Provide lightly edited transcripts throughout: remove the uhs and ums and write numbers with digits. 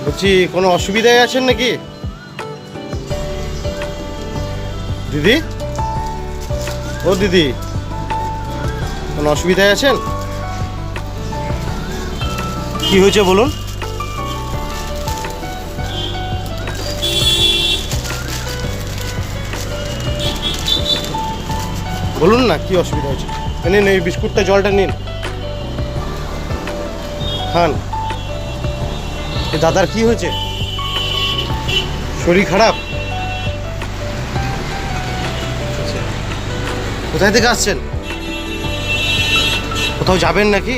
বলছি কোনো অসুবিধায় আছেন নাকি দিদি? ও দিদি, কোনো অসুবিধায় আছেন? কি হয়েছে বলুন? বলুন না কি অসুবিধা হয়েছে। নিন এই বিস্কুটটা, জলটা নিন, খান। এ দাদার কি হয়েছে? শরীর খারাপ? কোথায় থেকে আসছেন? কোথাও যাবেন নাকি?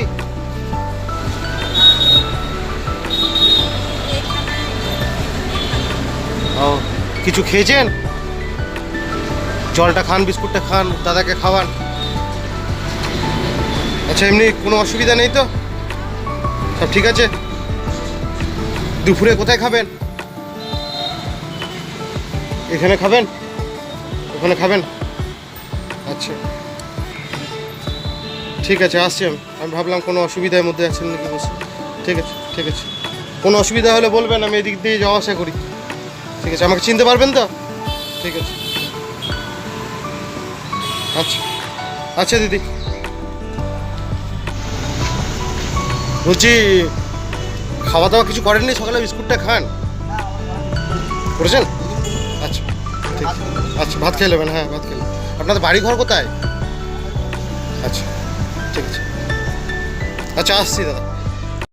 ও, কিছু খেয়েছেন? জলটা খান, বিস্কুটটা খান, দাদাকে খাওয়ান। আচ্ছা, এমনি কোনো অসুবিধা নেই তো? সব ঠিক আছে? দুপুরে কোথায় খাবেন? এখানে খাবেন? ওখানে খাবেন? আচ্ছা, ঠিক আছে, আসছি আমি ভাবলাম কোনো অসুবিধার মধ্যে আছেন নাকি বসে। ঠিক আছে, ঠিক আছে, কোনো অসুবিধা হলে বলবেন, আমি এদিক দিয়ে যাওয়া আসা করি। ঠিক আছে, আমাকে চিনতে পারবেন তো? ঠিক আছে, আচ্ছা, আচ্ছা দিদি। বলছি, খাওয়া দাওয়া কিছু করেননি সকালে? বিস্কুটটা খান। করেছেন? আচ্ছা, ঠিক আছে, আচ্ছা, ভাত খেয়ে নেবেন। হ্যাঁ, ভাত খেয়ে নেবেন। আপনাদের বাড়ি ঘর কোথায়? আচ্ছা, ঠিক আছে, আচ্ছা, আসছি দাদা।